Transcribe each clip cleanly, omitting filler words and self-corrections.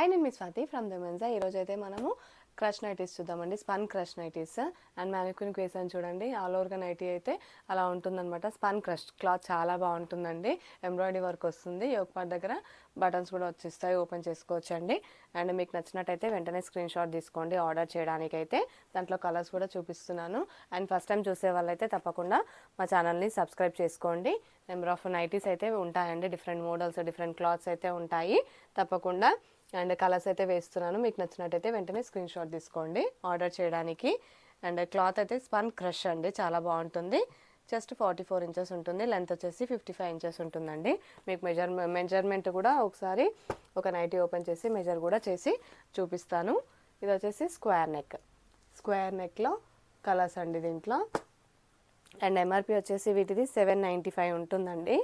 Hi, నేను మీ Swathi from the Mensa. ఈరోజు అయితే మనము క్రష్ నైటీస్ చూద్దామండి. స్పన్ క్రష్ నైటీస్ అండ్ మ్యానిక్యూన్కి వేసాను చూడండి. ఆల్ ఓవర్గా నైటీ అయితే అలా ఉంటుందన్నమాట. స్పన్ క్రష్ క్లాత్ చాలా బాగుంటుందండి. ఎంబ్రాయిడరీ వర్క్ వస్తుంది. యోక్ పార్ట్ దగ్గర బటన్స్ కూడా వచ్చేస్తాయి, ఓపెన్ చేసుకోవచ్చండి. అండ్ మీకు నచ్చినట్టయితే వెంటనే స్క్రీన్ షాట్ తీసుకోండి ఆర్డర్ చేయడానికి. అయితే దాంట్లో కలర్స్ కూడా చూపిస్తున్నాను. అండ్ ఫస్ట్ టైం చూసే వాళ్ళైతే తప్పకుండా మా ఛానల్ని సబ్స్క్రైబ్ చేసుకోండి. నెంబర్ ఆఫ్ నైటీస్ అయితే ఉంటాయండి, డిఫరెంట్ మోడల్స్, డిఫరెంట్ క్లాత్స్ అయితే ఉంటాయి తప్పకుండా. అండ్ కలర్స్ అయితే వేస్తున్నాను. మీకు నచ్చినట్టయితే వెంటనే స్క్రీన్ షాట్ తీసుకోండి ఆర్డర్ చేయడానికి. అండ్ క్లాత్ అయితే స్పన్ క్రష్ అండి, చాలా బాగుంటుంది. జస్ట్ 44 ఇంచెస్ ఉంటుంది. లెంత్ వచ్చేసి 55 ఇంచెస్ ఉంటుందండి. మీకు మెజర్మెంట్ కూడా ఒకసారి ఒక నైటీ ఓపెన్ చేసి మెజర్ కూడా చేసి చూపిస్తాను. ఇది వచ్చేసి స్క్వేర్ నెక్లో కలర్స్ అండి దీంట్లో. అండ్ ఎంఆర్పి వచ్చేసి వీటిది 795 ఉంటుందండి.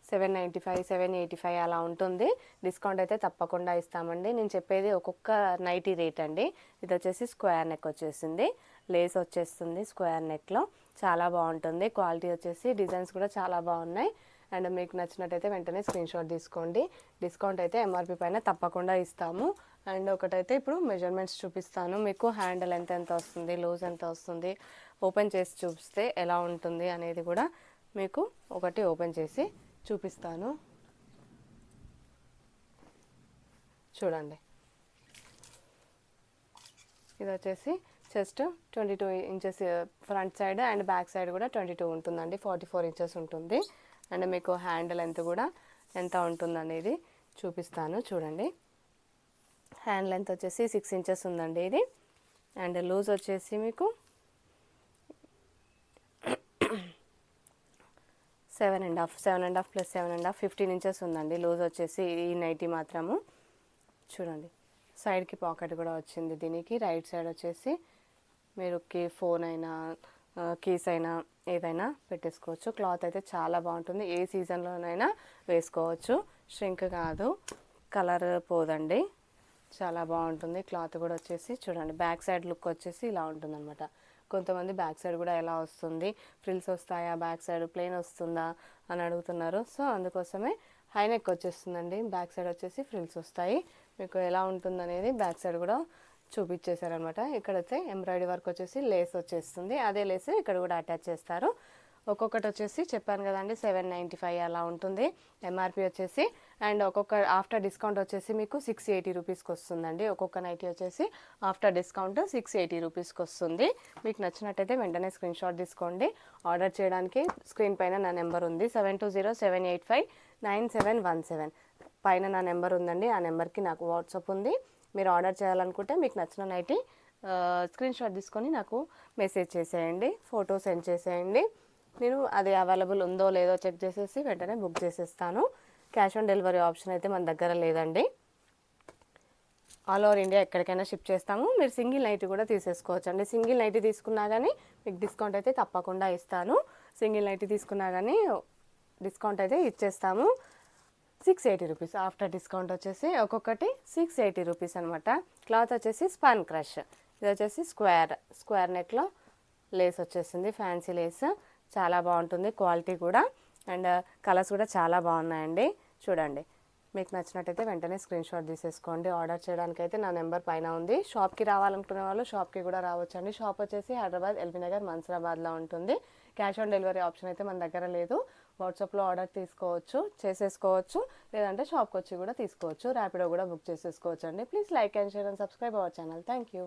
795, 785 అలా ఉంటుంది. డిస్కౌంట్ అయితే తప్పకుండా ఇస్తామండి. నేను చెప్పేది ఒక్కొక్క నైటీ రేట్ అండి. ఇది వచ్చేసి స్క్వేర్ నెక్ వచ్చేసింది, లేస్ వచ్చేస్తుంది స్క్వేర్ నెక్లో. చాలా బాగుంటుంది. క్వాలిటీ వచ్చేసి డిజైన్స్ కూడా చాలా బాగున్నాయి. అండ్ మీకు నచ్చినట్టయితే వెంటనే స్క్రీన్ షాట్ తీసుకోండి. డిస్కౌంట్ అయితే ఎంఆర్పి పైన తప్పకుండా ఇస్తాము. అండ్ ఒకటైతే ఇప్పుడు మెజర్మెంట్స్ చూపిస్తాను మీకు. హ్యాండిల్ ఎంత వస్తుంది, లూజ్ ఎంత వస్తుంది, ఓపెన్ చేసి చూపిస్తే ఎలా ఉంటుంది అనేది కూడా మీకు ఒకటి ఓపెన్ చేసి చూపిస్తాను. చూడండి, ఇది వచ్చేసి chest 22 inches front side and back side కూడా 22 ఉంటుందండి. 44 ఇంచెస్ ఉంటుంది. అండ్ మీకు హ్యాండిల్ లెంత్ కూడా ఎంత ఉంటుందనేది చూపిస్తాను. చూడండి, హ్యాండ్ లెంత్ వచ్చేసి 6 ఇంచెస్ ఉందండి ఇది. అండ్ లూజ్ వచ్చేసి మీకు 7.5 ప్లస్ 7.5 15 ఇంచెస్ ఉందండి లూజ్ వచ్చేసి ఈ నైటీ మాత్రము. చూడండి, సైడ్కి పాకెట్ కూడా వచ్చింది దీనికి. రైట్ సైడ్ వచ్చేసి మీరు ఫోన్ అయినా కీస్ అయినా ఏదైనా పెట్టేసుకోవచ్చు. క్లాత్ అయితే చాలా బాగుంటుంది. ఏ సీజన్లోనైనా వేసుకోవచ్చు. ష్రింక్ కాదు, కలర్ పోదండి. చాలా బాగుంటుంది. క్లాత్ కూడా వచ్చేసి చూడండి, బ్యాక్ సైడ్ లుక్ వచ్చేసి ఇలా ఉంటుందన్నమాట. కొంతమంది బ్యాక్ సైడ్ కూడా ఎలా వస్తుంది, ఫ్రిల్స్ వస్తాయా, బ్యాక్ సైడ్ ప్లెయిన్ వస్తుందా అని అడుగుతున్నారు. సో అందుకోసమే హై నెక్ వచ్చేస్తుందండి. బ్యాక్ సైడ్ వచ్చేసి ఫ్రిల్స్ వస్తాయి. మీకు ఎలా ఉంటుందనేది బ్యాక్ సైడ్ కూడా చూపించేశారనమాట. ఇక్కడైతే ఎంబ్రాయిడరీ వర్క్ వచ్చేసి లేస్ వచ్చేస్తుంది. అదే లేస్ ఇక్కడ కూడా అటాచ్ చేస్తారు. ఒక్కొక్కటి వచ్చేసి చెప్పాను కదండి 795 అలా ఉంటుంది ఎంఆర్పి వచ్చేసి. అండ్ ఒక్కొక్క ఆఫ్టర్ డిస్కౌంట్ వచ్చేసి మీకు 680 రూపీస్కి వస్తుందండి. ఒక్కొక్క నైటీ వచ్చేసి ఆఫ్టర్ డిస్కౌంట్ 680 రూపీస్కి వస్తుంది. మీకు నచ్చినట్టయితే వెంటనే స్క్రీన్ షాట్ తీసుకోండి. ఆర్డర్ చేయడానికి స్క్రీన్ పైన నా నెంబర్ ఉంది, 7207859717 పైన నా నెంబర్ ఉందండి. ఆ నెంబర్కి నాకు వాట్సాప్ ఉంది. మీరు ఆర్డర్ చేయాలనుకుంటే మీకు నచ్చిన నైటీ స్క్రీన్ షాట్ తీసుకొని నాకు మెసేజ్ చేసేయండి, ఫోటో సెండ్ చేసేయండి. నేను అది అవైలబుల్ ఉందో లేదో చెక్ చేసేసి వెంటనే బుక్ చేసేస్తాను. క్యాష్ ఆన్ డెలివరీ ఆప్షన్ అయితే మన దగ్గర లేదండి. ఆల్ ఓవర్ ఇండియా ఎక్కడికైనా షిప్ చేస్తాము. మీరు సింగిల్ నైటీ కూడా తీసేసుకోవచ్చు అండి. సింగిల్ నైటీ తీసుకున్నా కానీ మీకు డిస్కౌంట్ అయితే తప్పకుండా ఇస్తాను. సింగిల్ నైటీ తీసుకున్నా కానీ డిస్కౌంట్ అయితే ఇచ్చేస్తాము. 680 రూపీస్ ఆఫ్టర్ డిస్కౌంట్ వచ్చేసి ఒక్కొక్కటి 680 రూపీస్ అనమాట. క్లాత్ వచ్చేసి స్పన్ క్రష్. ఇది వచ్చేసి స్క్వేర్ నెక్లో లేస్ వచ్చేసింది, ఫ్యాన్సీ లేస్. చాలా బాగుంటుంది క్వాలిటీ కూడా. అండ్ కలర్స్ కూడా చాలా బాగున్నాయండి. చూడండి, మీకు నచ్చినట్టయితే వెంటనే స్క్రీన్ షాట్ తీసేసుకోండి. ఆర్డర్ చేయడానికి అయితే నా నెంబర్ పైన ఉంది. షాప్కి రావాలనుకునే వాళ్ళు షాప్కి కూడా రావచ్చండి. షాప్ వచ్చేసి హైదరాబాద్ ఎల్బీ నగర్ మన్సూరాబాద్లో ఉంటుంది. క్యాష్ ఆన్ డెలివరీ ఆప్షన్ అయితే మన దగ్గర లేదు. వాట్సాప్లో ఆర్డర్ చేసేసుకోవచ్చు, లేదంటే షాప్కి వచ్చి కూడా తీసుకోవచ్చు. ర్యాపిడో కూడా బుక్ చేసేసుకోవచ్చు అండి. Please like and share and subscribe our channel. Thank you.